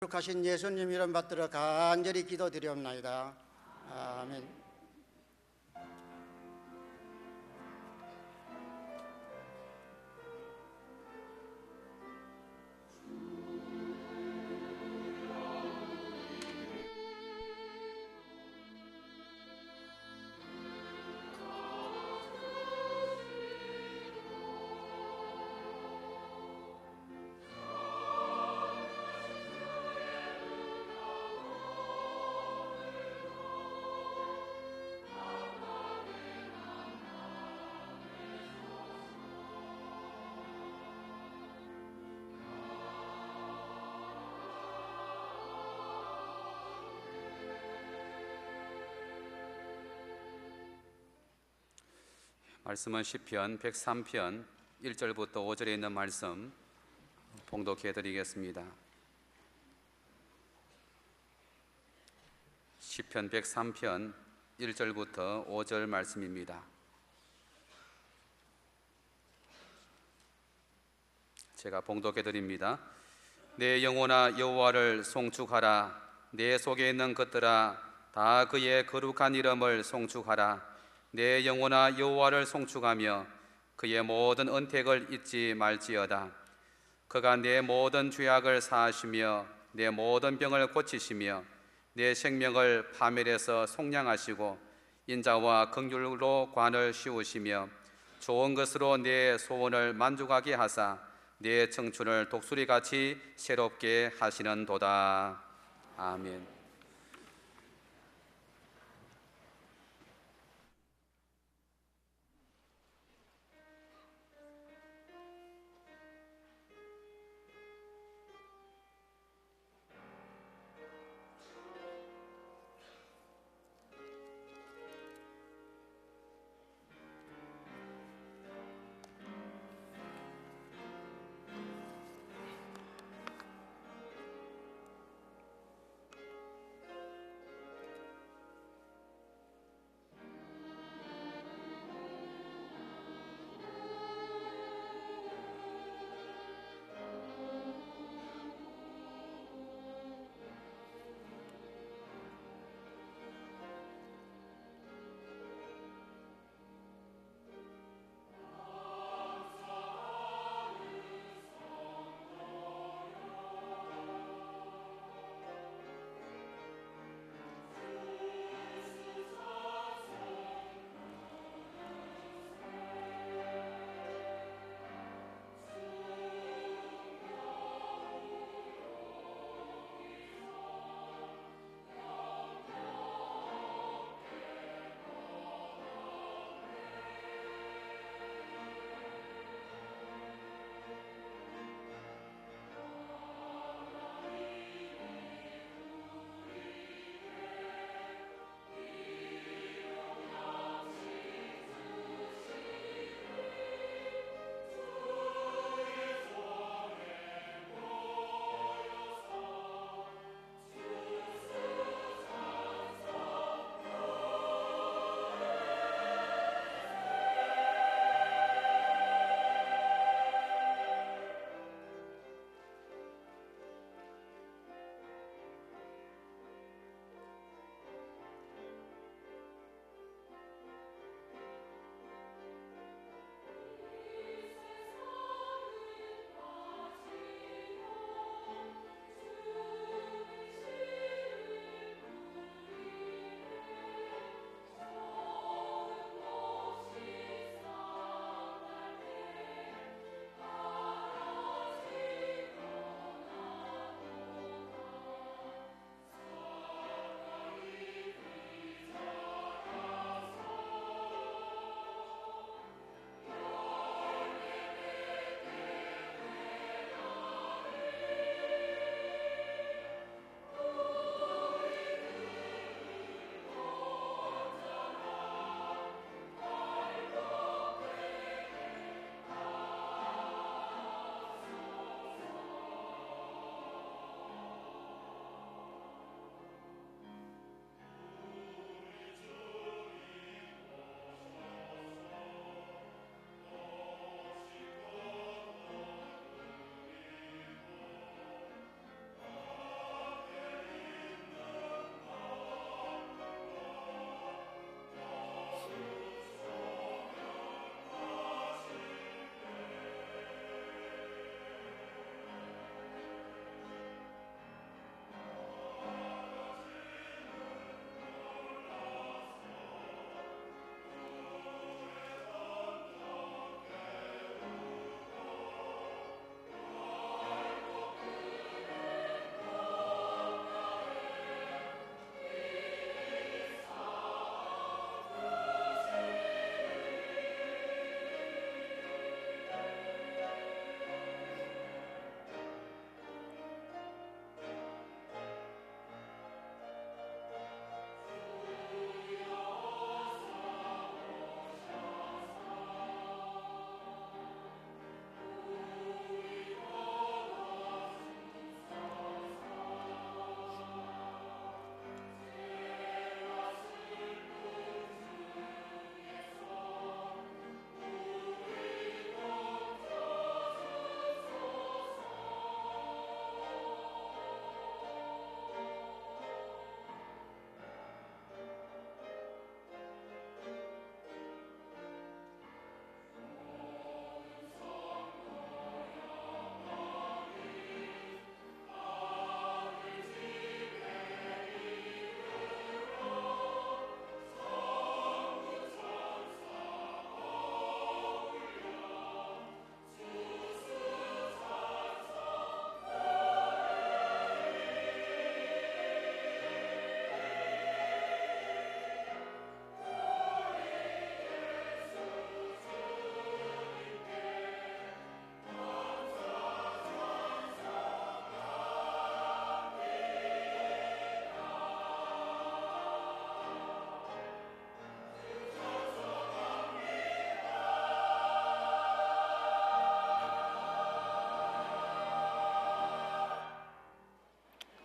거룩하신 예수님 이름 받들어 간절히 기도드리옵나이다. 아멘. 말씀은 시편 103편 1절부터 5절에 있는 말씀 봉독해 드리겠습니다. 시편 103편 1절부터 5절 말씀입니다. 제가 봉독해 드립니다. 내 영혼아 여호와를 송축하라. 내 속에 있는 것들아 다 그의 거룩한 이름을 송축하라. 내 영혼아 여호와를 송축하며 그의 모든 은택을 잊지 말지어다. 그가 내 모든 죄악을 사하시며 내 모든 병을 고치시며 내 생명을 파멸에서 속량하시고 인자와 긍휼로 관을 씌우시며 좋은 것으로 내 소원을 만족하게 하사 내 청춘을 독수리같이 새롭게 하시는도다. 아멘.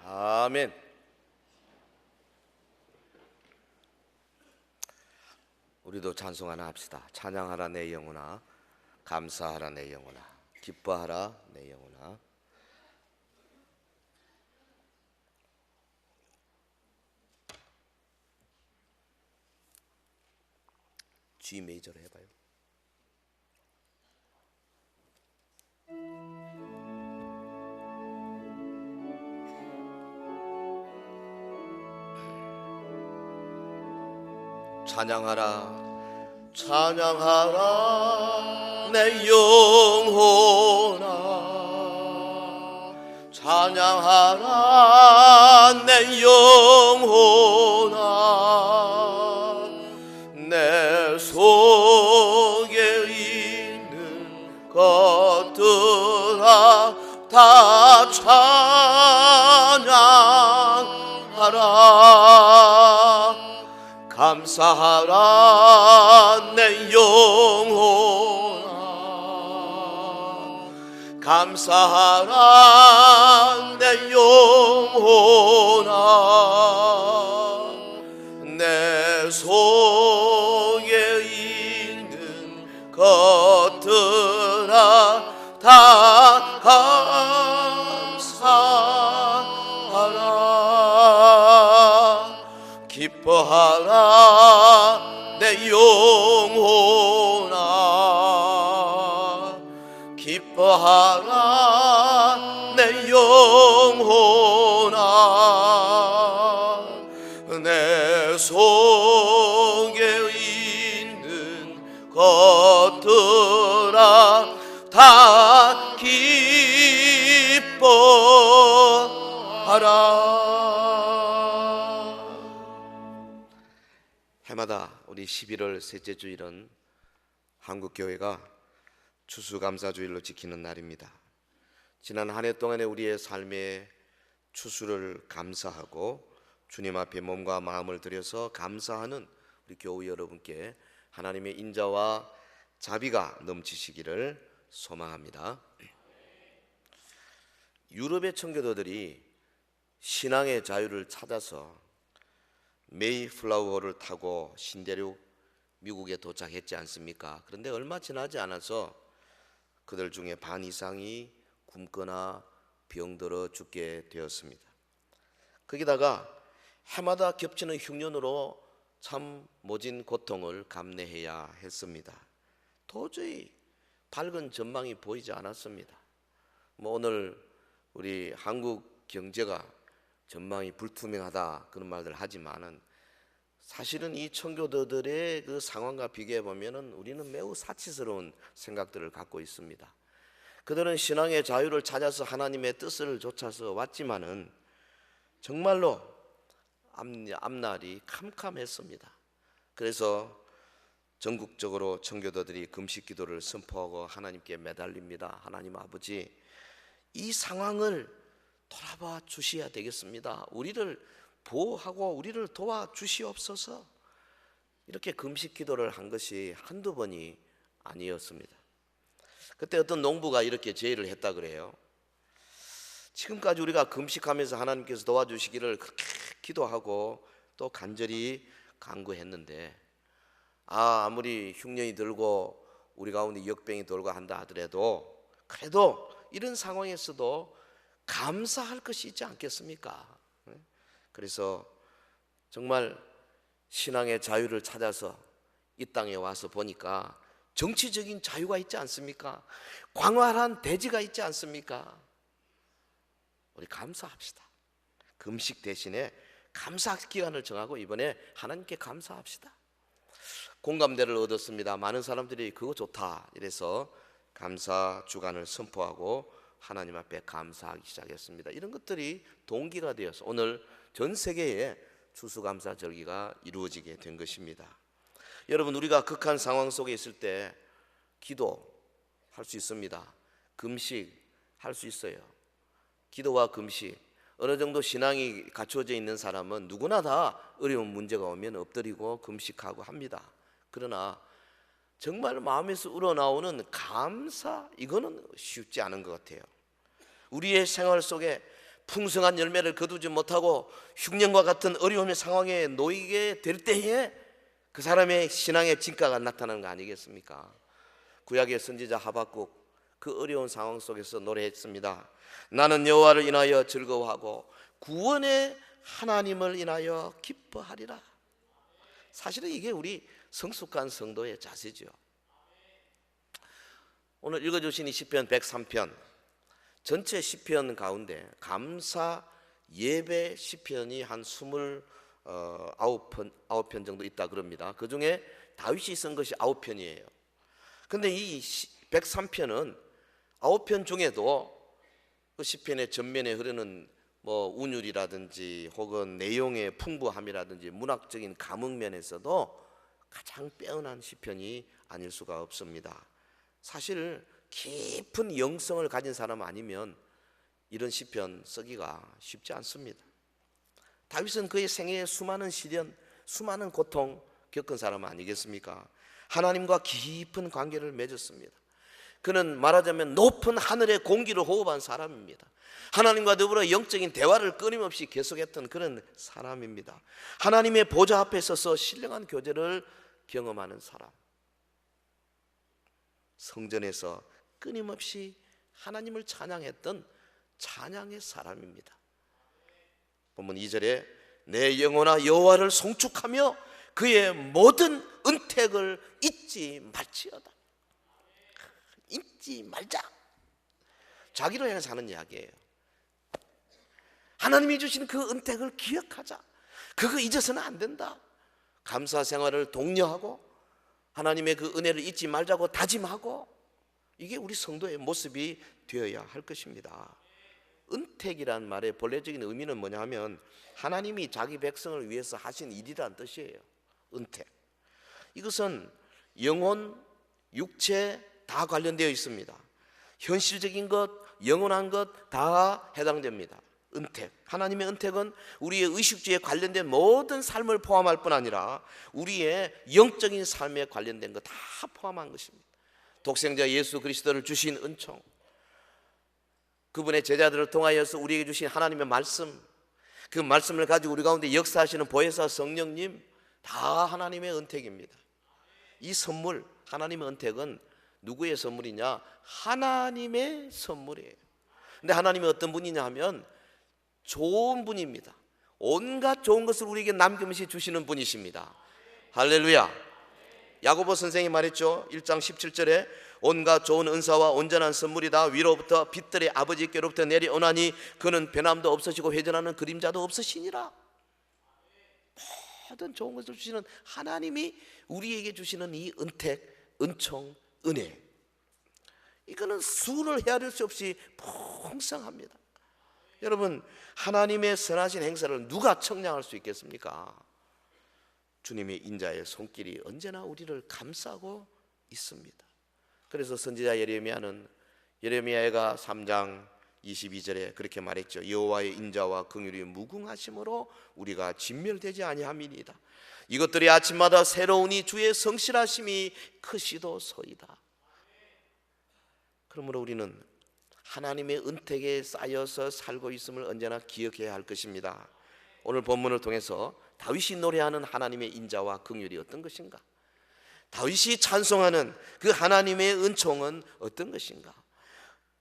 아멘. 우리도 찬송 하나 합시다. 찬양하라 내 영혼아, 감사하라 내 영혼아, 기뻐하라 내 영혼아. G 메이저로 해봐요. 찬양하라 찬양하라 내 영혼아, 찬양하라 내 영혼아, 내 속에 있는 것들아 다 찬양하라. 감사하라 내 영혼아, 감사하라 내 영혼아, 내 속에 있는 것들아 다 감사하라. 기뻐하라 내 영혼아, 기뻐하라 내 영혼아, 내 속에 있는 것들아 다 기뻐하라. 해마다 우리 11월 셋째 주일은 한국교회가 추수감사주일로 지키는 날입니다. 지난 한 해 동안의 우리의 삶에 추수를 감사하고 주님 앞에 몸과 마음을 들여서 감사하는 우리 교우 여러분께 하나님의 인자와 자비가 넘치시기를 소망합니다. 유럽의 청교도들이 신앙의 자유를 찾아서 메이플라워를 타고 신대륙 미국에 도착했지 않습니까? 그런데 얼마 지나지 않아서 그들 중에 반 이상이 굶거나 병들어 죽게 되었습니다. 거기다가 해마다 겹치는 흉년으로 참 모진 고통을 감내해야 했습니다. 도저히 밝은 전망이 보이지 않았습니다. 오늘 우리 한국 경제가 전망이 불투명하다 그런 말들 하지만은 사실은 이 청교도들의 그 상황과 비교해 보면은 우리는 매우 사치스러운 생각들을 갖고 있습니다. 그들은 신앙의 자유를 찾아서 하나님의 뜻을 좇아서 왔지만은 정말로 앞날이 캄캄했습니다. 그래서 전국적으로 청교도들이 금식 기도를 선포하고 하나님께 매달립니다. 하나님 아버지, 이 상황을 돌아봐 주셔야 되겠습니다. 우리를 보호하고 우리를 도와주시옵소서. 이렇게 금식 기도를 한 것이 한두 번이 아니었습니다. 그때 어떤 농부가 이렇게 제의를 했다 그래요. 지금까지 우리가 금식하면서 하나님께서 도와주시기를 그렇게 기도하고 또 간절히 간구했는데 아무리 흉년이 들고 우리 가운데 역병이 돌고 한다 하더라도 그래도 이런 상황에서도 감사할 것이 있지 않겠습니까? 그래서 정말 신앙의 자유를 찾아서 이 땅에 와서 보니까 정치적인 자유가 있지 않습니까? 광활한 대지가 있지 않습니까? 우리 감사합시다. 금식 대신에 감사 기간을 정하고 이번에 하나님께 감사합시다. 공감대를 얻었습니다. 많은 사람들이 그거 좋다 이래서 감사 주간을 선포하고 하나님 앞에 감사하기 시작했습니다. 이런 것들이 동기가 되어서 오늘 전 세계에 추수감사절기가 이루어지게 된 것입니다. 여러분, 우리가 극한 상황 속에 있을 때 기도할 수 있습니다. 금식할 수 있어요. 기도와 금식, 어느 정도 신앙이 갖추어져 있는 사람은 누구나 다 어려운 문제가 오면 엎드리고 금식하고 합니다. 그러나 정말 마음에서 우러나오는 감사, 이거는 쉽지 않은 것 같아요. 우리의 생활 속에 풍성한 열매를 거두지 못하고 흉년과 같은 어려움의 상황에 놓이게 될 때에 그 사람의 신앙의 진가가 나타나는 거 아니겠습니까? 구약의 선지자 하박국 그 어려운 상황 속에서 노래했습니다. 나는 여호와를 인하여 즐거워하고 구원의 하나님을 인하여 기뻐하리라. 사실은 이게 우리 성숙한 성도의 자세죠. 오늘 읽어주신 이 시편 103편 전체 시편 가운데 감사 예배 시편이 한 29편 정도 있다 그럽니다. 그 중에 다윗이 쓴 것이 9편이에요. 근데 이 103편은 9편 중에도 그 시편의 전면에 흐르는 운율이라든지 혹은 내용의 풍부함이라든지 문학적인 감흥면에서도 가장 빼어난 시편이 아닐 수가 없습니다. 사실 깊은 영성을 가진 사람 아니면 이런 시편 쓰기가 쉽지 않습니다. 다윗은 그의 생애에 수많은 시련, 수많은 고통 겪은 사람 아니겠습니까? 하나님과 깊은 관계를 맺었습니다. 그는 말하자면 높은 하늘의 공기를 호흡한 사람입니다. 하나님과 더불어 영적인 대화를 끊임없이 계속했던 그런 사람입니다. 하나님의 보좌 앞에 서서 신령한 교제를 경험하는 사람, 성전에서 끊임없이 하나님을 찬양했던 찬양의 사람입니다. 본문 2절에 내 영혼아 여호와를 송축하며 그의 모든 은택을 잊지 말지어다. 잊지 말자. 자기로 향해서 하는 이야기예요. 하나님이 주신 그 은택을 기억하자. 그거 잊어서는 안 된다. 감사 생활을 독려하고 하나님의 그 은혜를 잊지 말자고 다짐하고, 이게 우리 성도의 모습이 되어야 할 것입니다. 은택이란 말의 본래적인 의미는 뭐냐 하면 하나님이 자기 백성을 위해서 하신 일이란 뜻이에요. 은택. 이것은 영혼, 육체 다 관련되어 있습니다. 현실적인 것, 영원한 것 다 해당됩니다. 은택. 하나님의 은택은 우리의 의식주에 관련된 모든 삶을 포함할 뿐 아니라 우리의 영적인 삶에 관련된 것 다 포함한 것입니다. 독생자 예수 그리스도를 주신 은총, 그분의 제자들을 통하여서 우리에게 주신 하나님의 말씀, 그 말씀을 가지고 우리 가운데 역사하시는 보혜사 성령님, 다 하나님의 은택입니다. 이 선물, 하나님의 은택은 누구의 선물이냐? 하나님의 선물이에요. 근데 하나님이 어떤 분이냐 하면 좋은 분입니다. 온갖 좋은 것을 우리에게 남김없이 주시는 분이십니다. 할렐루야. 야고보 선생이 말했죠. 1장 17절에 온갖 좋은 은사와 온전한 선물이다 위로부터 빛들의 아버지께로부터 내려오나니 그는 변함도 없으시고 회전하는 그림자도 없으시니라. 모든 좋은 것을 주시는 하나님이 우리에게 주시는 이 은택, 은총, 은혜, 이거는 수를 헤아릴 수 없이 풍성합니다. 여러분, 하나님의 선하신 행사를 누가 청량할 수 있겠습니까? 주님의 인자의 손길이 언제나 우리를 감싸고 있습니다. 그래서 선지자 예레미야는 예레미야가 3장 22절에 그렇게 말했죠. 여호와의 인자와 긍휼이 무궁하심으로 우리가 진멸되지 아니함이니이다. 이것들이 아침마다 새로우니 주의 성실하심이 크시도소이다. 그러므로 우리는 하나님의 은택에 쌓여서 살고 있음을 언제나 기억해야 할 것입니다. 오늘 본문을 통해서 다윗이 노래하는 하나님의 인자와 긍휼이 어떤 것인가? 다윗이 찬송하는 그 하나님의 은총은 어떤 것인가?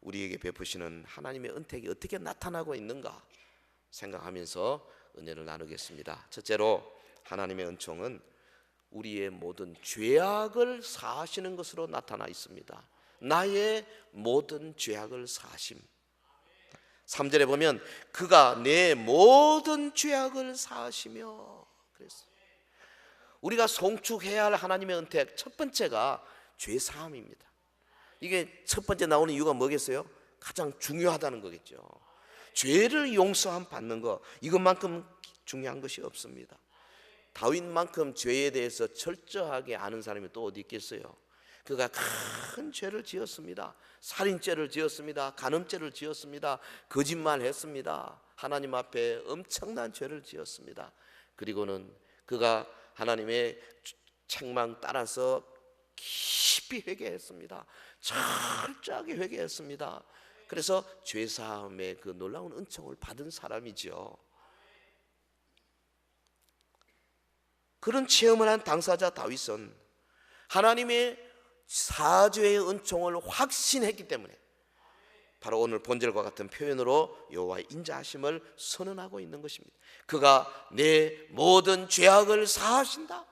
우리에게 베푸시는 하나님의 은택이 어떻게 나타나고 있는가 생각하면서 은혜를 나누겠습니다. 첫째로, 하나님의 은총은 우리의 모든 죄악을 사하시는 것으로 나타나 있습니다. 나의 모든 죄악을 사하심. 3절에 보면 그가 내 모든 죄악을 사하시며 그랬어요. 우리가 송축해야 할 하나님의 은택, 첫 번째가 죄 사함입니다. 이게 첫 번째 나오는 이유가 뭐겠어요? 가장 중요하다는 거겠죠. 죄를 용서함 받는 것, 이것만큼 중요한 것이 없습니다. 다윗만큼 죄에 대해서 철저하게 아는 사람이 또 어디 있겠어요? 그가 큰 죄를 지었습니다. 살인죄를 지었습니다. 간음죄를 지었습니다. 거짓말했습니다. 하나님 앞에 엄청난 죄를 지었습니다. 그리고는 그가 하나님의 책망 따라서 깊이 회개했습니다. 철저하게 회개했습니다. 그래서 죄사함의 그 놀라운 은총을 받은 사람이죠. 그런 체험을 한 당사자 다윗은 하나님의 사죄의 은총을 확신했기 때문에 바로 오늘 본절과 같은 표현으로 여호와의 인자하심을 선언하고 있는 것입니다. 그가 내 모든 죄악을 사하신다.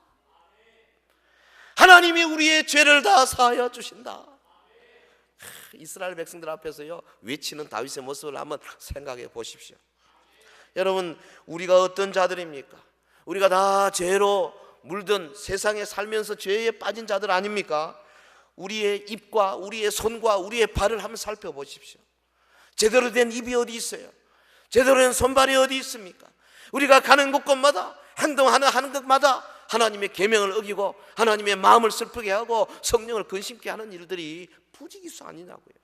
하나님이 우리의 죄를 다 사하여 주신다. 이스라엘 백성들 앞에서요 외치는 다윗의 모습을 한번 생각해 보십시오. 여러분, 우리가 어떤 자들입니까? 우리가 다 죄로 물든 세상에 살면서 죄에 빠진 자들 아닙니까? 우리의 입과 우리의 손과 우리의 발을 한번 살펴보십시오. 제대로 된 입이 어디 있어요? 제대로 된 손발이 어디 있습니까? 우리가 가는 곳곳마다 행동하는 것마다 하나님의 계명을 어기고 하나님의 마음을 슬프게 하고 성령을 근심케 하는 일들이 부지기수 아니냐고요.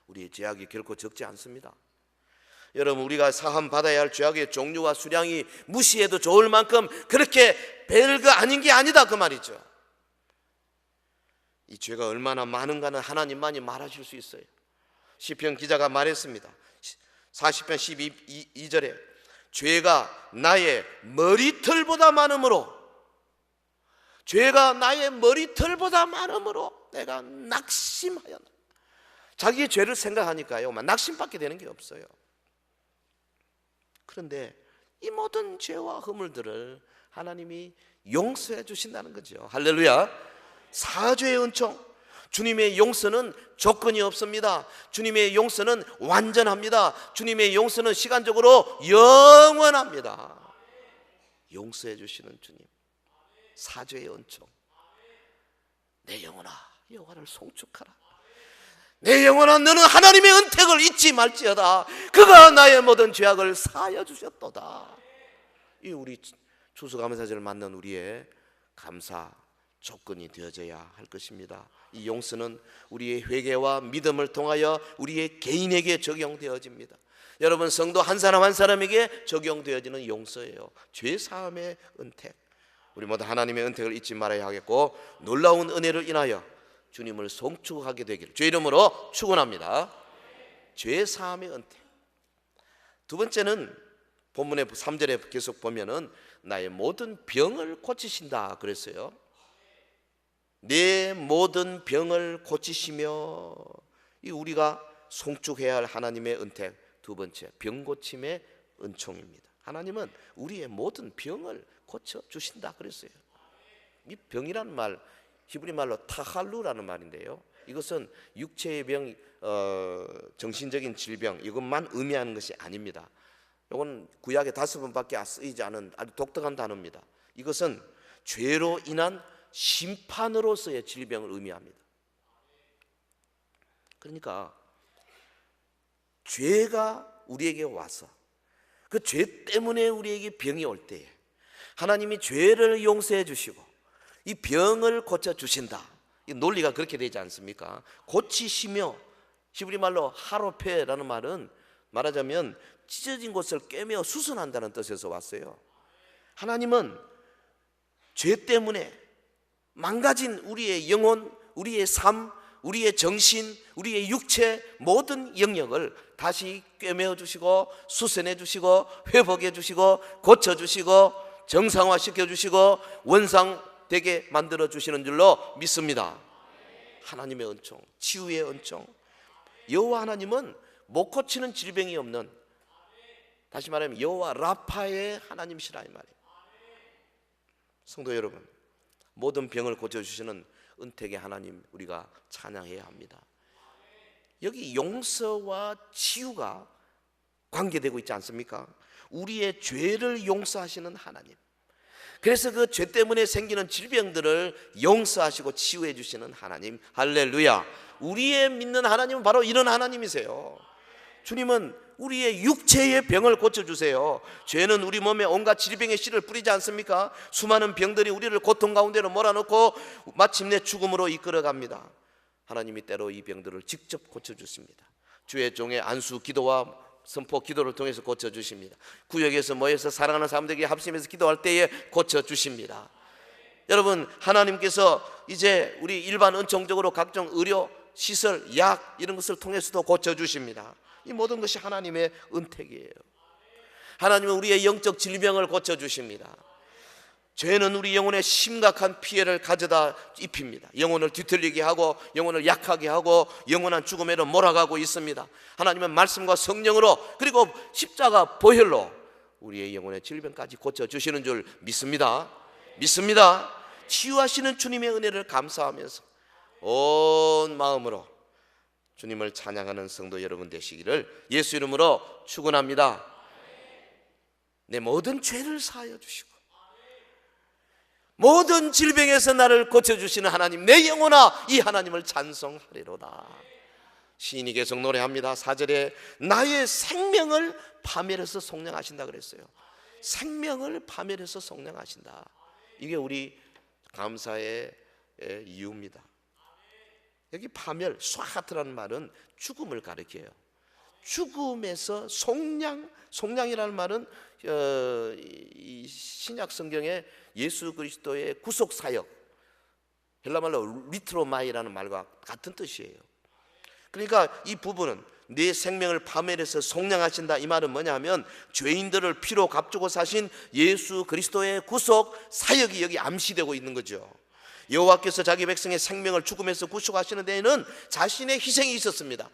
우리의 죄악이 결코 적지 않습니다. 여러분, 우리가 사함 받아야 할 죄악의 종류와 수량이 무시해도 좋을 만큼 그렇게 별거 아닌 게 아니다 그 말이죠. 이 죄가 얼마나 많은가는 하나님만이 말하실 수 있어요. 시편 기자가 말했습니다. 40편 12절에 죄가 나의 머리털보다 많으므로, 죄가 나의 머리털보다 많으므로 내가 낙심하였다. 자기의 죄를 생각하니까요 낙심밖에 되는 게 없어요. 그런데 이 모든 죄와 허물들을 하나님이 용서해 주신다는 거죠. 할렐루야. 사죄의 은총, 주님의 용서는 조건이 없습니다. 주님의 용서는 완전합니다. 주님의 용서는 시간적으로 영원합니다. 용서해 주시는 주님, 사죄의 은총. 내 영혼아 여호와를 송축하라. 내 영혼아 너는 하나님의 은택을 잊지 말지어다. 그가 나의 모든 죄악을 사하여 주셨도다. 이 우리 추수감사절을 맞는 우리의 감사 조건이 되어져야 할 것입니다. 이 용서는 우리의 회개와 믿음을 통하여 우리의 개인에게 적용되어집니다. 여러분, 성도 한 사람 한 사람에게 적용되어지는 용서예요. 죄사함의 은택. 우리 모두 하나님의 은택을 잊지 말아야 하겠고, 놀라운 은혜를 인하여 주님을 송축하게 되기를 주의 이름으로 축원합니다. 죄사함의 은택. 두 번째는 본문의 3절에 계속 보면은 나의 모든 병을 고치신다 그랬어요. 내 모든 병을 고치시며, 이 우리가 송축해야 할 하나님의 은택 두 번째, 병 고침의 은총입니다. 하나님은 우리의 모든 병을 고쳐 주신다 그랬어요. 이 병이라는 말 히브리 말로 타할루라는 말인데요, 이것은 육체의 병, 정신적인 질병 이것만 의미하는 것이 아닙니다. 이건 구약에 5번밖에 쓰이지 않은 아주 독특한 단어입니다. 이것은 죄로 인한 심판으로서의 질병을 의미합니다. 그러니까 죄가 우리에게 와서 그 죄 때문에 우리에게 병이 올 때에 하나님이 죄를 용서해 주시고 이 병을 고쳐 주신다. 이 논리가 그렇게 되지 않습니까? 고치시며, 히브리 말로 하로페라는 말은 말하자면 찢어진 곳을 꿰매어 수선한다는 뜻에서 왔어요. 하나님은 죄 때문에 망가진 우리의 영혼, 우리의 삶, 우리의 정신, 우리의 육체 모든 영역을 다시 꿰매어 주시고 수선해 주시고 회복해 주시고 고쳐 주시고 정상화시켜 주시고 원상되게 만들어 주시는 줄로 믿습니다. 하나님의 은총, 치유의 은총. 여호와 하나님은 못 고치는 질병이 없는, 다시 말하면 여호와 라파의 하나님이시라 이 말이에요. 성도 여러분, 모든 병을 고쳐주시는 은택의 하나님 우리가 찬양해야 합니다. 여기 용서와 치유가 관계되고 있지 않습니까? 우리의 죄를 용서하시는 하나님, 그래서 그 죄 때문에 생기는 질병들을 용서하시고 치유해 주시는 하나님, 할렐루야. 우리의 믿는 하나님은 바로 이런 하나님이세요. 주님은 우리의 육체의 병을 고쳐주세요. 죄는 우리 몸에 온갖 질병의 씨를 뿌리지 않습니까? 수많은 병들이 우리를 고통 가운데로 몰아넣고 마침내 죽음으로 이끌어갑니다. 하나님이 때로 이 병들을 직접 고쳐주십니다. 주의 종의 안수 기도와 선포 기도를 통해서 고쳐주십니다. 구역에서 모여서 사랑하는 사람들에게 합심해서 기도할 때에 고쳐주십니다. 여러분, 하나님께서 이제 우리 일반 은총적으로 각종 의료 시설, 약 이런 것을 통해서도 고쳐주십니다. 이 모든 것이 하나님의 은택이에요. 하나님은 우리의 영적 질병을 고쳐주십니다. 죄는 우리 영혼에 심각한 피해를 가져다 입힙니다. 영혼을 뒤틀리게 하고 영혼을 약하게 하고 영원한 죽음에로 몰아가고 있습니다. 하나님은 말씀과 성령으로 그리고 십자가 보혈로 우리의 영혼의 질병까지 고쳐주시는 줄 믿습니다. 믿습니다. 치유하시는 주님의 은혜를 감사하면서 온 마음으로 주님을 찬양하는 성도 여러분 되시기를 예수 이름으로 축원합니다. 내 모든 죄를 사하여 주시고 모든 질병에서 나를 고쳐주시는 하나님, 내 영혼아 이 하나님을 찬송하리로다. 시인이 계속 노래합니다. 4절에 나의 생명을 파멸해서 속량하신다 그랬어요. 생명을 파멸해서 속량하신다. 이게 우리 감사의 이유입니다. 여기 파멸, 스와하트라는 말은 죽음을 가리켜요. 죽음에서 속량이라는 말은 이 신약 성경에 예수 그리스도의 구속 사역, 헬라말로 리트로마이라는 말과 같은 뜻이에요. 그러니까 이 부분은 내 생명을 파멸해서 속량하신다, 이 말은 뭐냐면 죄인들을 피로 값주고 사신 예수 그리스도의 구속 사역이 여기 암시되고 있는 거죠. 여호와께서 자기 백성의 생명을 죽음에서 구속하시는 데에는 자신의 희생이 있었습니다.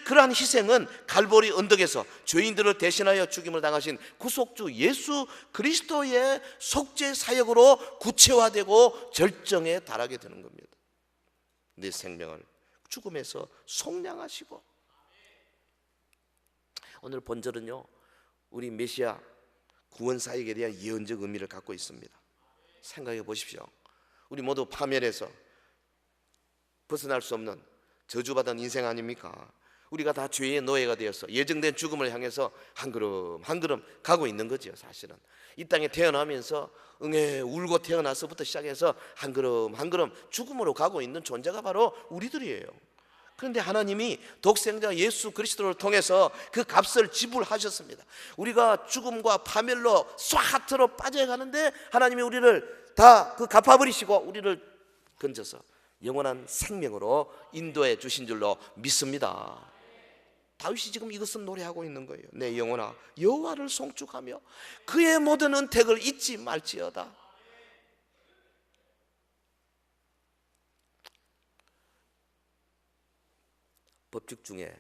그러한 희생은 갈보리 언덕에서 죄인들을 대신하여 죽임을 당하신 구속주 예수 그리스도의 속죄 사역으로 구체화되고 절정에 달하게 되는 겁니다. 내 생명을 죽음에서 속량하시고, 오늘 본절은요 우리 메시아 구원 사역에 대한 예언적 의미를 갖고 있습니다. 생각해 보십시오. 우리 모두 파멸해서 벗어날 수 없는 저주받은 인생 아닙니까? 우리가 다 죄의 노예가 되어서 예정된 죽음을 향해서 한 걸음 한 걸음 가고 있는 거죠. 사실은 이 땅에 태어나면서 응애 울고 태어나서부터 시작해서 한 걸음 한 걸음 죽음으로 가고 있는 존재가 바로 우리들이에요. 그런데 하나님이 독생자 예수 그리스도를 통해서 그 값을 지불하셨습니다. 우리가 죽음과 파멸로 쏴하트로 빠져가는데 하나님이 우리를 다 그 갚아버리시고 우리를 건져서 영원한 생명으로 인도해 주신 줄로 믿습니다. 다윗이 지금 이것을 노래하고 있는 거예요. 내 영혼아 여호와를 송축하며 그의 모든 은택을 잊지 말지어다. 법칙 중에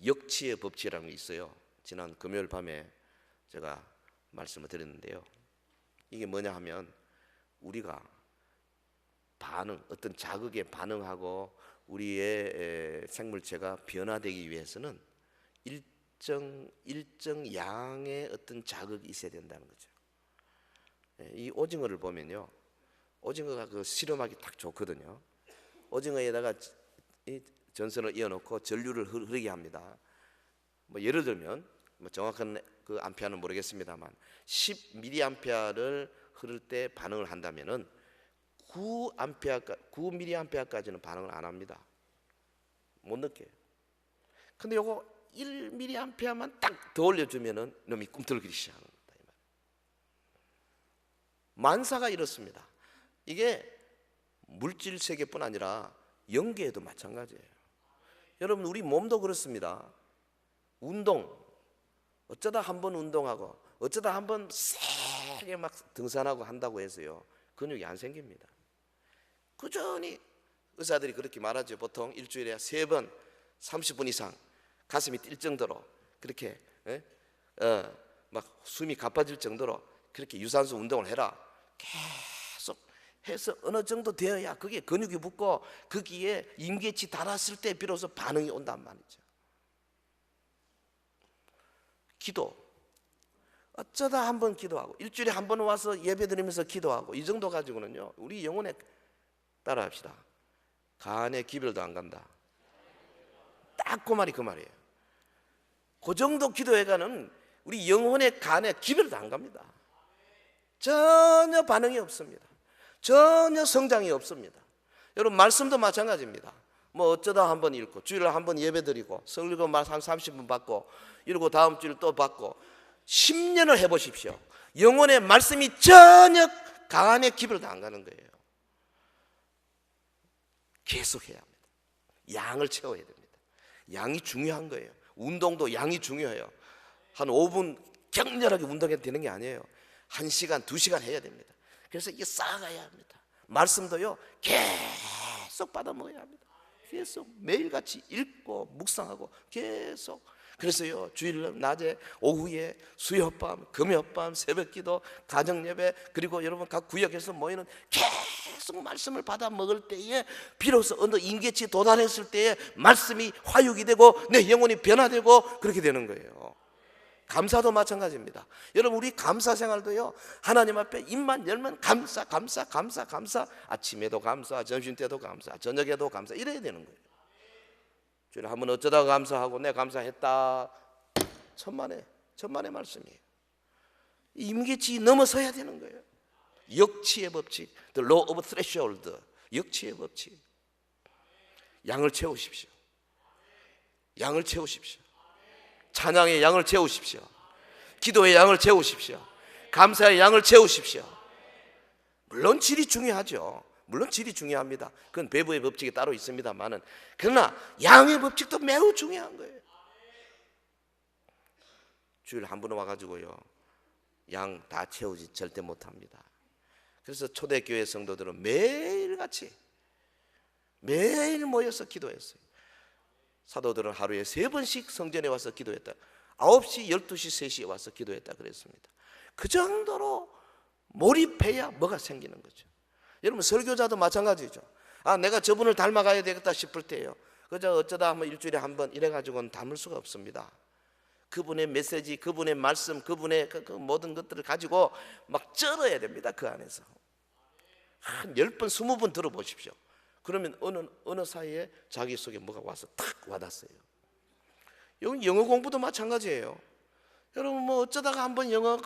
역치의 법칙이라는 게 있어요. 지난 금요일 밤에 제가 말씀을 드렸는데요. 이게 뭐냐 하면 우리가 어떤 자극에 반응하고 우리의 생물체가 변화되기 위해서는 일정 양의 어떤 자극이 있어야 된다는 거죠. 이 오징어를 보면요, 오징어가 그 실험하기 딱 좋거든요. 오징어에다가 이 전선을 이어놓고 전류를 흐르게 합니다. 뭐 예를 들면 정확한 그 암페어는 모르겠습니다만 10mA를 흐를 때 반응을 한다면은 9mA까지는 반응을 안 합니다. 못 느껴요. 근데 요거 1mA만 딱 더 올려주면은 놈이 꿈틀거리기 시작하는 겁니다. 만사가 이렇습니다. 이게 물질 세계뿐 아니라 영계에도 마찬가지예요. 여러분 우리 몸도 그렇습니다. 운동 어쩌다 한번 운동하고 어쩌다 한번 세게 막 등산하고 한다고 해서요 근육이 안 생깁니다. 꾸준히 의사들이 그렇게 말하죠. 보통 일주일에 3번 30분 이상 가슴이 뛸 정도로 그렇게 막 숨이 가빠질 정도로 그렇게 유산소 운동을 해라. 계속 해서 어느 정도 되어야 그게 근육이 붙고 거기에 임계치 달았을 때 비로소 반응이 온단 말이죠. 기도 어쩌다 한번 기도하고 일주일에 한 번 와서 예배드리면서 기도하고 이 정도 가지고는요 우리 영혼에 따라합시다. 간에 기별도 안 간다. 딱 그 말이 그 말이에요. 그 정도 기도해가는 우리 영혼의 간에 기별도 안 갑니다. 전혀 반응이 없습니다. 전혀 성장이 없습니다. 여러분 말씀도 마찬가지입니다. 뭐 어쩌다 한번 읽고 주일에 한번 예배드리고 설교 말 한 30분 받고 이러고 다음 주일 또 받고 10년을 해보십시오. 영혼의 말씀이 전혀 간에 기별도 안 가는 거예요. 계속 해야 합니다. 양을 채워야 됩니다. 양이 중요한 거예요. 운동도 양이 중요해요. 한 5분 격렬하게 운동해도 되는 게 아니에요. 1시간, 2시간 해야 됩니다. 그래서 이게 쌓아가야 합니다. 말씀도요, 계속 받아 먹어야 합니다. 계속 매일같이 읽고 묵상하고 계속. 그래서요, 주일 낮에, 오후에, 수요밤, 금요밤, 새벽기도, 가정예배, 그리고 여러분 각 구역에서 모이는 계속 말씀을 받아 먹을 때에 비로소 어느 임계치에 도달했을 때에 말씀이 화육이 되고 내 영혼이 변화되고 그렇게 되는 거예요. 감사도 마찬가지입니다. 여러분, 우리 감사 생활도요, 하나님 앞에 입만 열면 감사, 감사, 감사, 감사. 아침에도 감사, 점심때도 감사, 저녁에도 감사, 이래야 되는 거예요. 주일 한번 어쩌다가 감사하고 내 감사했다, 천만의 말씀이에요. 임계치 넘어서야 되는 거예요. 역치의 법칙, the law of threshold, 역치의 법칙. 양을 채우십시오. 양을 채우십시오. 찬양의 양을 채우십시오. 기도의 양을 채우십시오. 감사의 양을 채우십시오. 물론 질이 중요하죠. 물론 질이 중요합니다. 그건 배부의 법칙이 따로 있습니다만은, 그러나 양의 법칙도 매우 중요한 거예요. 주일 한 번 와가지고요, 양 다 채우지 절대 못합니다. 그래서 초대교회 성도들은 매일같이 매일 모여서 기도했어요. 사도들은 하루에 3번씩 성전에 와서 기도했다. 9시, 12시, 3시에 와서 기도했다 그랬습니다. 그 정도로 몰입해야 뭐가 생기는 거죠. 여러분, 설교자도 마찬가지죠. 아, 내가 저분을 닮아가야 되겠다 싶을 때요, 그저 어쩌다 한번 일주일에 한 번 이래가지고는 담을 수가 없습니다. 그분의 메시지, 그분의 말씀, 그분의 그 모든 것들을 가지고 막 쩔어야 됩니다. 그 안에서 한 10번, 20번 들어보십시오. 그러면 어느 사이에 자기 속에 뭐가 와서 탁 와닿았어요. 여기 영어 공부도 마찬가지예요. 여러분, 뭐 어쩌다가 한번 영어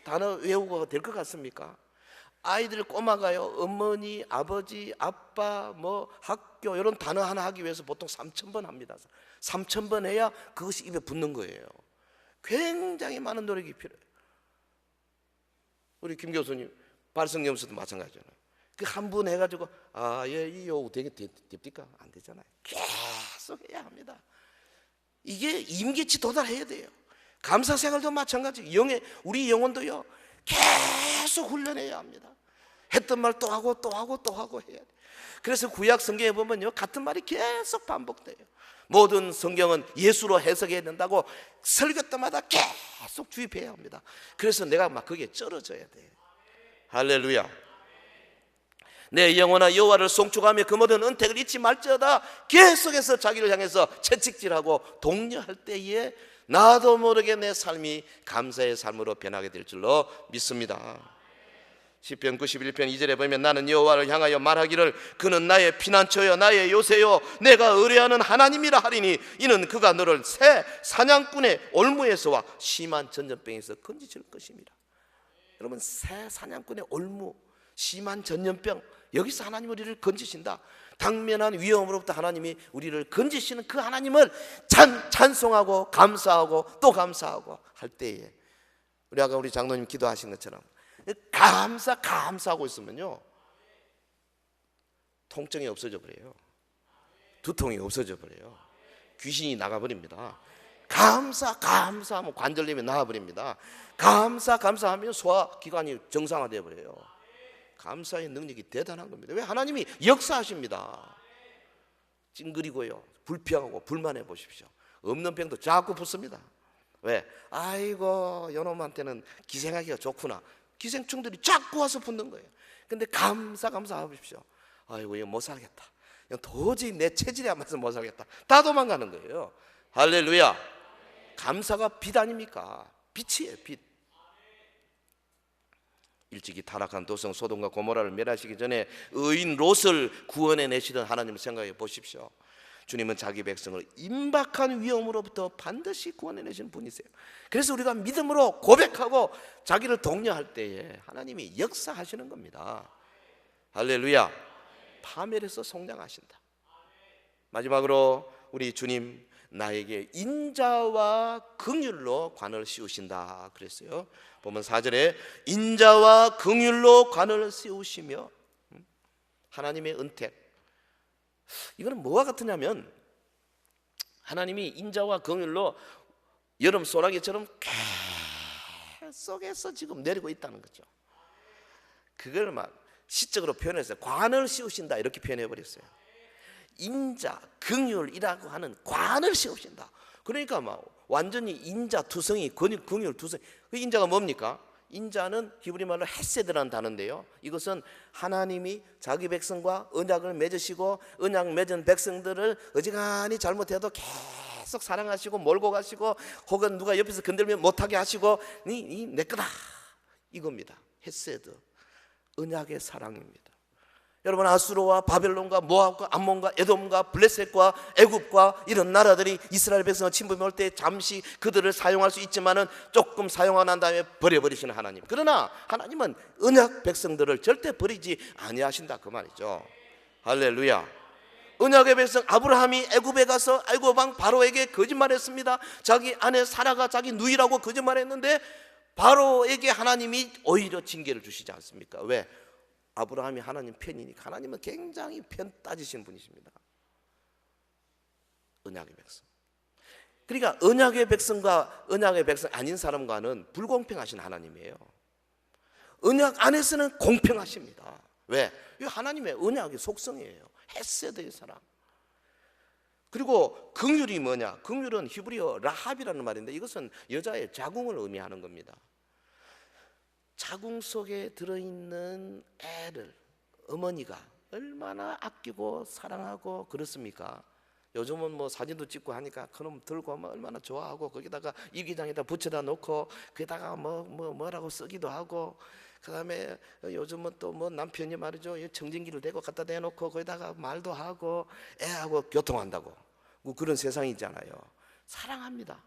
단어 외우고 될 것 같습니까? 아이들 꼬마가요, 어머니, 아버지, 아빠, 뭐 학교 이런 단어 하나 하기 위해서 보통 3,000번 합니다. 3,000번 해야 그것이 입에 붙는 거예요. 굉장히 많은 노력이 필요해요. 우리 김 교수님 발성연수도 마찬가지잖아요. 그 한 분 해가지고 이 되게 됩니까? 안 되잖아요. 계속 해야 합니다. 이게 임계치 도달해야 돼요. 감사 생활도 마찬가지. 우리 영혼도요, 계속 훈련해야 합니다. 했던 말 또 하고 또 하고 또 하고 해야 돼요. 그래서 구약 성경에 보면요, 같은 말이 계속 반복돼요. 모든 성경은 예수로 해석해야 된다고 설교 때마다 계속 주입해야 합니다. 그래서 내가 막 거기에 쩔어져야 돼요. 할렐루야. 내 영혼아 여호와를 송축하며 그 모든 은택을 잊지 말지어다. 계속해서 자기를 향해서 채찍질하고 독려할 때에 나도 모르게 내 삶이 감사의 삶으로 변하게 될 줄로 믿습니다. 시편 91편 2절에 보면 나는 여호와를 향하여 말하기를 그는 나의 피난처요 나의 요새요 내가 의뢰하는 하나님이라 하리니 이는 그가 너를 새 사냥꾼의 올무에서와 심한 전염병에서 건지실 것입니다. 여러분, 새 사냥꾼의 올무, 심한 전염병, 여기서 하나님 우리를 건지신다. 당면한 위험으로부터 하나님이 우리를 건지시는 그 하나님을 찬송하고 감사하고 또 감사하고 할 때에, 우리 아까 우리 장로님 기도하신 것처럼 감사하고 있으면요, 통증이 없어져 버려요. 두통이 없어져 버려요. 귀신이 나가버립니다. 감사하면 관절염이 나와버립니다. 감사하면 소화기관이 정상화되어 버려요. 감사의 능력이 대단한 겁니다. 왜? 하나님이 역사하십니다. 찡그리고요, 불평하고 불만해 보십시오. 없는 병도 자꾸 붙습니다. 왜? 아이고, 요놈한테는 기생하기가 좋구나. 기생충들이 자꾸 와서 붙는 거예요. 근데 감사하십시오. 아이고, 이거 못 살겠다. 도저히 내 체질에 안 맞아서 못 살겠다. 다 도망가는 거예요. 할렐루야. 감사가 빛 아닙니까? 빛이에요, 빛. 일찍이 타락한 도성 소돔과 고모라를 멸하시기 전에 의인 롯을 구원해 내시던 하나님을 생각해 보십시오. 주님은 자기 백성을 임박한 위험으로부터 반드시 구원해 내시는 분이세요. 그래서 우리가 믿음으로 고백하고 자기를 독려할 때에 하나님이 역사하시는 겁니다. 할렐루야. 파멸해서 성장하신다. 마지막으로 우리 주님, 나에게 인자와 긍휼로 관을 씌우신다 그랬어요. 보면 4절에 인자와 긍휼로 관을 씌우시며, 하나님의 은택, 이거는 뭐와 같으냐면 하나님이 인자와 긍휼로 여름 소나기처럼 계속해서 지금 내리고 있다는 거죠. 그걸 막 시적으로 표현했어요. 관을 씌우신다 이렇게 표현해 버렸어요. 인자, 긍휼이라고 하는 관을 씌우신다. 그러니까 막 완전히 인자 투성이, 긍휼 투성이. 그 인자가 뭡니까? 인자는 히브리 말로 헤세드라는 단어인데요, 이것은 하나님이 자기 백성과 언약을 맺으시고 언약 맺은 백성들을 어지간히 잘못해도 계속 사랑하시고 몰고 가시고 혹은 누가 옆에서 건들면 못하게 하시고 내 거다 이겁니다. 헤세드, 언약의 사랑입니다. 여러분, 아수르와 바벨론과 모압과 암몬과 에돔과 블레셋과 애굽과 이런 나라들이 이스라엘 백성을 침범해 올 때 잠시 그들을 사용할 수 있지만은 조금 사용하고 난 다음에 버려버리시는 하나님. 그러나 하나님은 언약 백성들을 절대 버리지 아니하신다 그 말이죠. 할렐루야. 언약의 백성 아브라함이 애굽에 가서 애굽 왕 바로에게 거짓말했습니다. 자기 아내 사라가 자기 누이라고 거짓말했는데 바로에게 하나님이 오히려 징계를 주시지 않습니까? 왜? 아브라함이 하나님 편이니까. 하나님은 굉장히 편 따지신 분이십니다. 언약의 백성. 그러니까 언약의 백성과 언약의 백성 아닌 사람과는 불공평하신 하나님이에요. 언약 안에서는 공평하십니다. 왜? 이 하나님의 언약의 속성이에요. 헤세드의 사랑. 그리고 긍휼이 뭐냐? 긍휼은 히브리어 라합이라는 말인데 이것은 여자의 자궁을 의미하는 겁니다. 자궁 속에 들어있는 애를 어머니가 얼마나 아끼고 사랑하고 그렇습니까? 요즘은 뭐 사진도 찍고 하니까 그놈 들고 뭐 얼마나 좋아하고 거기다가 일기장에다 붙여다 놓고 거기다가 뭐라고 쓰기도 하고, 그 다음에 요즘은 또 뭐 남편이 말이죠, 청진기를 대고 갖다 대놓고 거기다가 말도 하고 애하고 교통한다고 뭐 그런 세상이 있잖아요. 사랑합니다.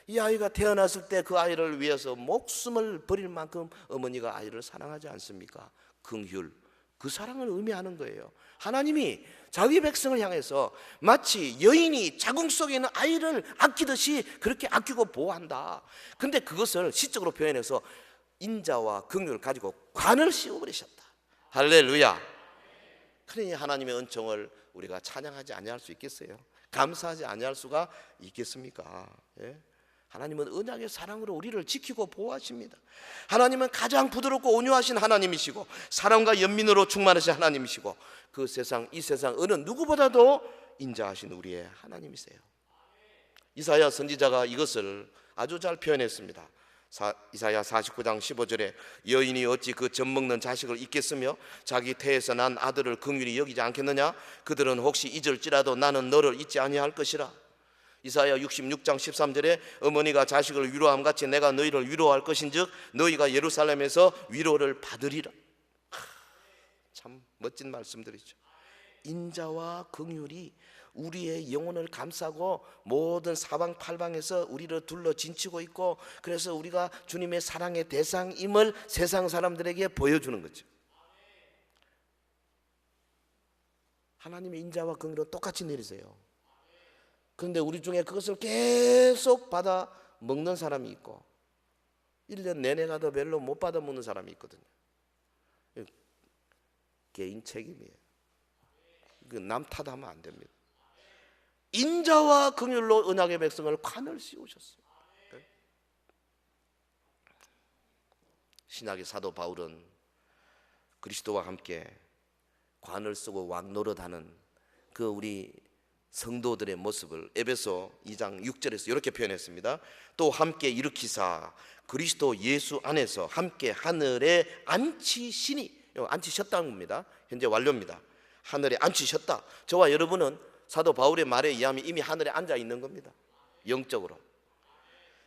이 아이가 태어났을 때 그 아이를 위해서 목숨을 버릴 만큼 어머니가 아이를 사랑하지 않습니까? 긍휼, 그 사랑을 의미하는 거예요. 하나님이 자기 백성을 향해서 마치 여인이 자궁 속에 있는 아이를 아끼듯이 그렇게 아끼고 보호한다. 근데 그것을 시적으로 표현해서 인자와 긍휼을 가지고 관을 씌워버리셨다. 할렐루야. 그러니 하나님의 은총을 우리가 찬양하지 아니할 수 있겠어요? 감사하지 아니할 수가 있겠습니까? 예? 하나님은 언약의 사랑으로 우리를 지키고 보호하십니다. 하나님은 가장 부드럽고 온유하신 하나님이시고 사랑과 연민으로 충만하신 하나님이시고 그 세상, 이 세상 어느 누구보다도 인자하신 우리의 하나님이세요. 이사야 선지자가 이것을 아주 잘 표현했습니다. 이사야 49장 15절에 여인이 어찌 그 젖먹는 자식을 잊겠으며 자기 태에서 난 아들을 긍휼히 여기지 않겠느냐? 그들은 혹시 잊을지라도 나는 너를 잊지 아니할 것이라. 이사야 66장 13절에 어머니가 자식을 위로함같이 내가 너희를 위로할 것인즉 너희가 예루살렘에서 위로를 받으리라. 참 멋진 말씀들이죠. 인자와 긍휼이 우리의 영혼을 감싸고 모든 사방팔방에서 우리를 둘러 진치고 있고, 그래서 우리가 주님의 사랑의 대상임을 세상 사람들에게 보여주는 거죠. 하나님의 인자와 긍휼은 똑같이 내리세요. 그런데 우리 중에 그것을 계속 받아 먹는 사람이 있고 1년 내내 가도 별로 못 받아 먹는 사람이 있거든요. 개인 책임이에요. 남 탓하면 안 됩니다. 인자와 긍휼로 언약의 백성을 관을 씌우셨어요. 신약의 사도 바울은 그리스도와 함께 관을 쓰고 왕노릇하는 그 우리 성도들의 모습을 에베소 2장 6절에서 이렇게 표현했습니다. 또 함께 일으키사 그리스도 예수 안에서 함께 하늘에 앉히시니, 앉히셨다는 겁니다. 현재 완료입니다. 하늘에 앉히셨다. 저와 여러분은 사도 바울의 말에 의하면 이미 하늘에 앉아 있는 겁니다. 영적으로.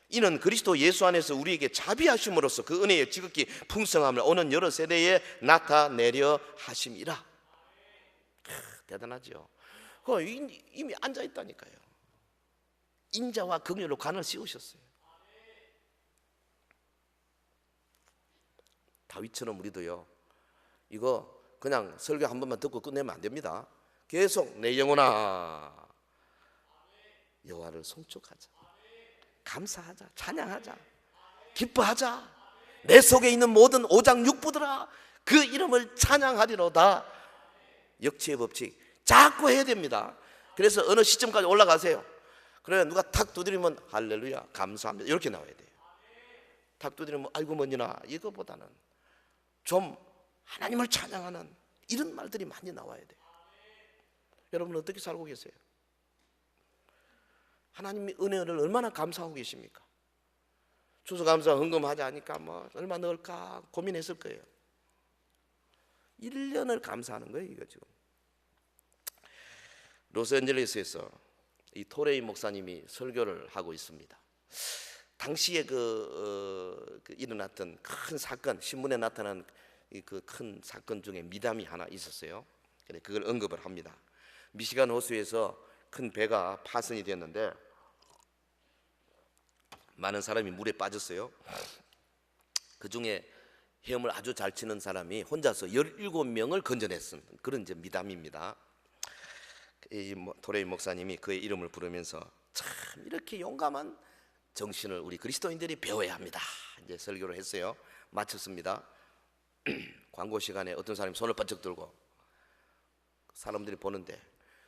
이는 그리스도 예수 안에서 우리에게 자비하심으로써 그 은혜의 지극히 풍성함을 오는 여러 세대에 나타내려 하심이라. 대단하죠. 이미 앉아 있다니까요. 인자와 긍휼로 관을 씌우셨어요. 다윗처럼 우리도요, 이거 그냥 설교 한 번만 듣고 끝내면 안 됩니다. 계속 내 영혼아 여호와를 송축하자, 감사하자, 찬양하자, 기뻐하자. 내 속에 있는 모든 오장육부들아 그 이름을 찬양하리로다. 역치의 법칙, 자꾸 해야 됩니다. 그래서 어느 시점까지 올라가세요. 그래 누가 탁 두드리면 할렐루야 감사합니다 이렇게 나와야 돼요. 탁 두드리면 아이고 뭐니나 이거보다는 좀 하나님을 찬양하는 이런 말들이 많이 나와야 돼요. 여러분 어떻게 살고 계세요? 하나님의 은혜를 얼마나 감사하고 계십니까? 추수감사 헌금하자 하니까 뭐 얼마 넣을까 고민했을 거예요. 1년을 감사하는 거예요 이거 지금. 로스앤젤레스에서 이 토레이 목사님이 설교를 하고 있습니다. 당시에 일어났던 큰 사건, 신문에 나타난 그 큰 사건 중에 미담이 하나 있었어요. 그래 그걸 언급을 합니다. 미시간 호수에서 큰 배가 파손이 됐는데 많은 사람이 물에 빠졌어요. 그 중에 헤엄을 아주 잘 치는 사람이 혼자서 17명을 건져냈은 그런 이제 미담입니다. 이 도레이 목사님이 그의 이름을 부르면서 참 이렇게 용감한 정신을 우리 그리스도인들이 배워야 합니다. 이제 설교를 했어요. 마쳤습니다. 광고 시간에 어떤 사람이 손을 번쩍 들고 사람들이 보는데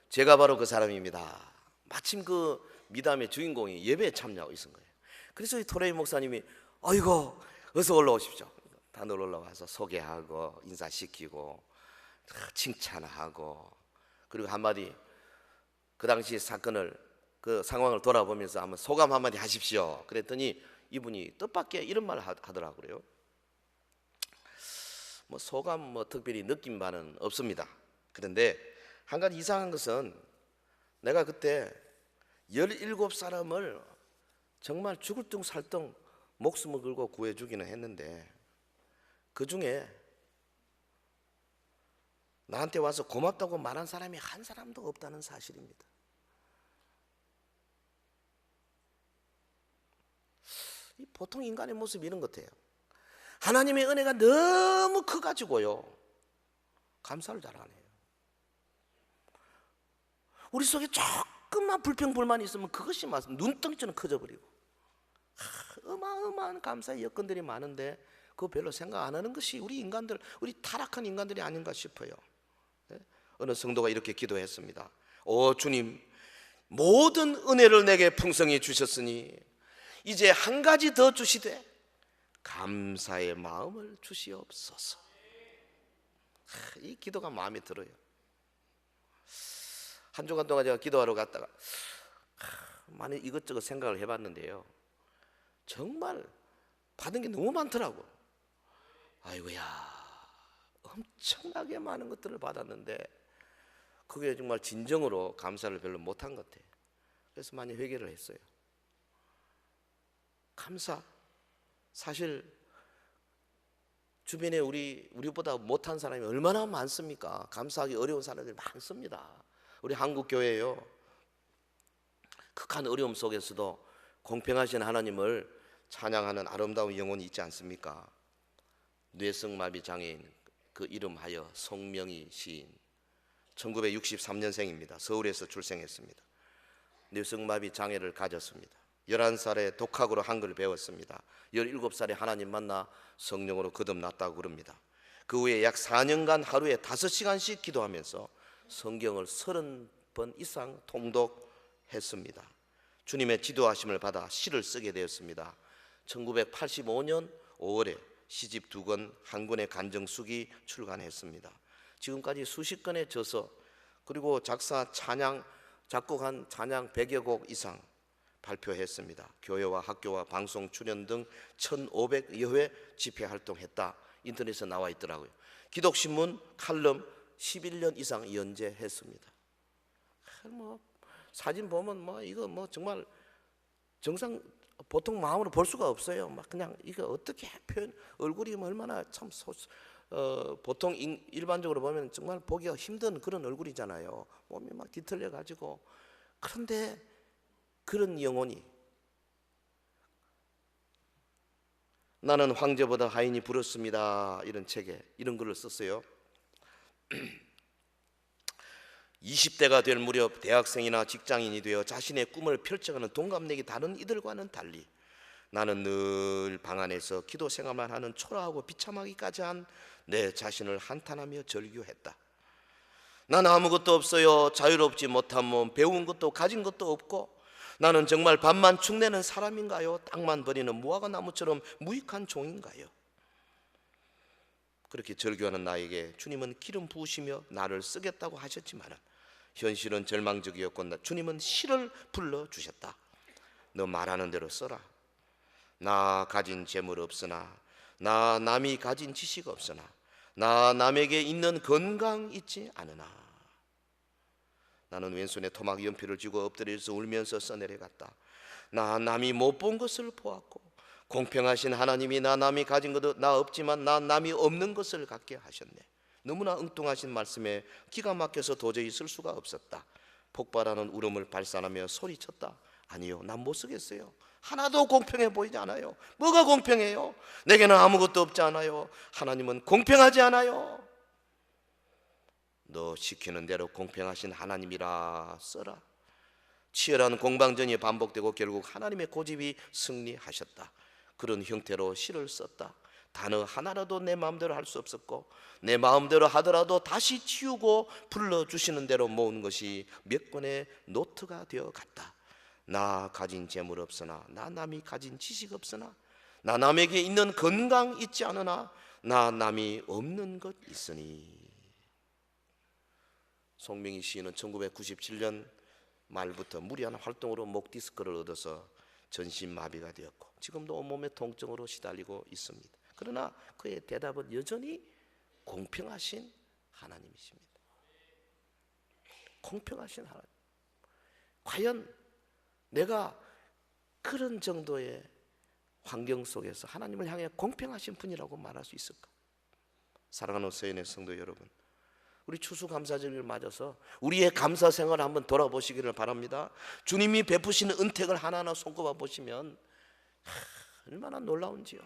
제가 바로 그 사람입니다. 마침 그 미담의 주인공이 예배에 참여하고 있은 거예요. 그래서 이 토레이 목사님이 아이고 어서 올라오십시오. 다들 올라와서 소개하고 인사시키고 칭찬하고 그리고 한마디 그 당시 사건을 그 상황을 돌아보면서 한번 소감 한마디 하십시오. 그랬더니 이분이 뜻밖의 이런 말을 하더라고요. 뭐 소감 뭐 특별히 느낀 바는 없습니다. 그런데 한 가지 이상한 것은 내가 그때 17사람을 정말 죽을 둥 살 둥 목숨을 걸고 구해주기는 했는데 그 중에 나한테 와서 고맙다고 말한 사람이 한 사람도 없다는 사실입니다. 보통 인간의 모습이 이런 것 같아요. 하나님의 은혜가 너무 커가지고요 감사를 잘 안 해요. 우리 속에 조금만 불평불만이 있으면 그것이 막 눈덩이처럼 커져버리고 어마어마한 감사의 여건들이 많은데 그거 별로 생각 안 하는 것이 우리 인간들, 우리 타락한 인간들이 아닌가 싶어요. 어느 성도가 이렇게 기도했습니다. 오 주님, 모든 은혜를 내게 풍성히 주셨으니 이제 한 가지 더 주시되 감사의 마음을 주시옵소서. 이 기도가 마음에 들어요. 한 주간 동안 제가 기도하러 갔다가 많이 이것저것 생각을 해봤는데요 정말 받은 게 너무 많더라고. 아이고야 엄청나게 많은 것들을 받았는데 그게 정말 진정으로 감사를 별로 못한 것 같아요. 그래서 많이 회개를 했어요. 감사, 사실 주변에 우리보다 못한 사람이 얼마나 많습니까? 감사하기 어려운 사람들이 많습니다. 우리 한국 교회요 극한 어려움 속에서도 공평하신 하나님을 찬양하는 아름다운 영혼이 있지 않습니까? 뇌성마비 장애인, 그 이름하여 송명희 시인, 1963년생입니다. 서울에서 출생했습니다. 뇌성마비 장애를 가졌습니다. 11살에 독학으로 한글을 배웠습니다. 17살에 하나님 만나 성령으로 거듭났다고 그럽니다. 그 후에 약 4년간 하루에 5시간씩 기도하면서 성경을 30번 이상 통독했습니다. 주님의 지도하심을 받아 시를 쓰게 되었습니다. 1985년 5월에 시집 2권, 한 권의 간정수기 출간했습니다. 지금까지 수십 건의 저서 그리고 작곡한 찬양 100여 곡 이상 발표했습니다. 교회와 학교와 방송 출연 등 1500여 회 집회 활동했다. 인터넷에 나와 있더라고요. 기독신문 칼럼 11년 이상 연재했습니다. 뭐 사진 보면 뭐 이거 뭐 정말 정상 보통 마음으로 볼 수가 없어요. 막 그냥 이거 어떻게 표현 얼굴이 얼마나 참 보통 일반적으로 보면 정말 보기가 힘든 그런 얼굴이잖아요. 몸이 막 뒤틀려 가지고. 그런데 그런 영혼이 나는 황제보다 하인이 부럽습니다. 이런 책에 이런 글을 썼어요. 20대가 될 무렵 대학생이나 직장인이 되어 자신의 꿈을 펼쳐가는 동갑내기 다른 이들과는 달리 나는 늘 방 안에서 기도 생활만 하는 초라하고 비참하기까지 한 내 자신을 한탄하며 절규했다. 나는 아무것도 없어요. 자유롭지 못한 몸, 배운 것도 가진 것도 없고 나는 정말 밥만 축내는 사람인가요? 땅만 버리는 무화과 나무처럼 무익한 종인가요? 그렇게 절규하는 나에게 주님은 기름 부으시며 나를 쓰겠다고 하셨지만 현실은 절망적이었고 주님은 시를 불러주셨다. 너 말하는 대로 써라. 나 가진 재물 없으나, 나 남이 가진 지식 없으나, 나 남에게 있는 건강 있지 않으나. 나는 왼손에 토막 연필을 쥐고 엎드려서 울면서 써내려갔다. 나 남이 못 본 것을 보았고 공평하신 하나님이 나 남이 가진 것도 나 없지만 나 남이 없는 것을 갖게 하셨네. 너무나 엉뚱하신 말씀에 기가 막혀서 도저히 쓸 수가 없었다. 폭발하는 울음을 발산하며 소리쳤다. 아니요, 난 못 쓰겠어요. 하나도 공평해 보이지 않아요. 뭐가 공평해요? 내게는 아무것도 없지 않아요. 하나님은 공평하지 않아요. 너 시키는 대로 공평하신 하나님이라 써라. 치열한 공방전이 반복되고 결국 하나님의 고집이 승리하셨다. 그런 형태로 시를 썼다. 단어 하나라도 내 마음대로 할 수 없었고 내 마음대로 하더라도 다시 치우고 불러주시는 대로 모은 것이 몇 권의 노트가 되어 갔다. 나 가진 재물 없으나, 나 남이 가진 지식 없으나, 나 남에게 있는 건강 있지 않으나, 나 남이 없는 것 있으니. 송명희 시인은 1997년 말부터 무리한 활동으로 목 디스크를 얻어서 전신마비가 되었고 지금도 온몸의 통증으로 시달리고 있습니다. 그러나 그의 대답은 여전히 공평하신 하나님이십니다. 공평하신 하나님. 과연 내가 그런 정도의 환경 속에서 하나님을 향해 공평하신 분이라고 말할 수 있을까? 사랑하는 서연의 성도 여러분, 우리 추수감사절을 맞아서 우리의 감사 생활을 한번 돌아보시기를 바랍니다. 주님이 베푸시는 은택을 하나하나 손꼽아 보시면 얼마나 놀라운지요.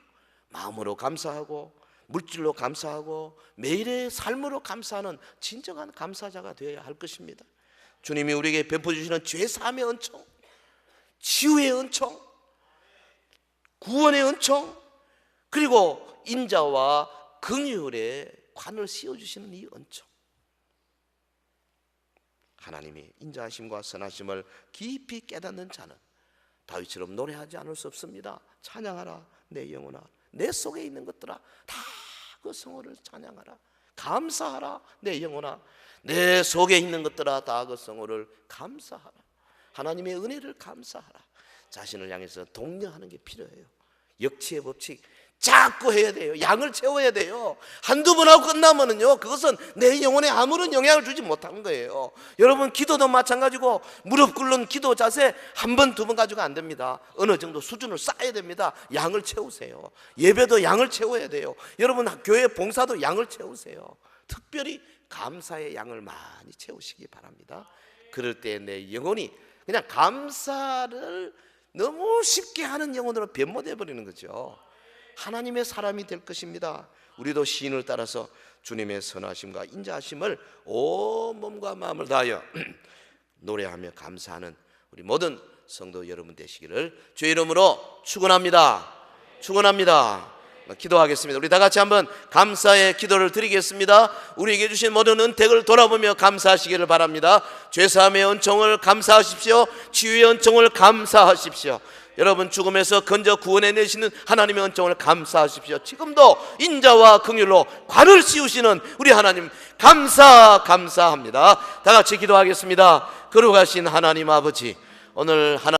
마음으로 감사하고 물질로 감사하고 매일의 삶으로 감사하는 진정한 감사자가 되어야 할 것입니다. 주님이 우리에게 베푸주시는 죄사함의 은총, 치유의 은총, 구원의 은총, 그리고 인자와 긍휼의 관을 씌워주시는 이 은총, 하나님이 인자하심과 선하심을 깊이 깨닫는 자는 다윗처럼 노래하지 않을 수 없습니다. 찬양하라 내 영혼아, 내 속에 있는 것들아 다 그 성호를 찬양하라. 감사하라 내 영혼아, 내 속에 있는 것들아 다 그 성호를 감사하라. 하나님의 은혜를 감사하라. 자신을 향해서 독려하는 게 필요해요. 역치의 법칙 자꾸 해야 돼요. 양을 채워야 돼요. 한두 번 하고 끝나면은요, 그것은 내 영혼에 아무런 영향을 주지 못한 거예요. 여러분, 기도도 마찬가지고 무릎 꿇는 기도 자세 한 번, 두 번 가지고 안 됩니다. 어느 정도 수준을 쌓아야 됩니다. 양을 채우세요. 예배도 양을 채워야 돼요. 여러분, 교회 봉사도 양을 채우세요. 특별히 감사의 양을 많이 채우시기 바랍니다. 그럴 때 내 영혼이 그냥 감사를 너무 쉽게 하는 영혼으로 변모돼 버리는 거죠. 하나님의 사람이 될 것입니다. 우리도 시인을 따라서 주님의 선하심과 인자하심을 온 몸과 마음을 다하여 노래하며 감사하는 우리 모든 성도 여러분 되시기를 주의 이름으로 축원합니다. 축원합니다. 기도하겠습니다. 우리 다 같이 한번 감사의 기도를 드리겠습니다. 우리에게 주신 모든 은택을 돌아보며 감사하시기를 바랍니다. 죄사함의 은총을 감사하십시오. 치유의 은총을 감사하십시오. 여러분, 죽음에서 건져 구원해내시는 하나님의 은총을 감사하십시오. 지금도 인자와 긍휼로 관을 씌우시는 우리 하나님 감사합니다. 다 같이 기도하겠습니다. 거룩하신 하나님 아버지, 오늘 하나님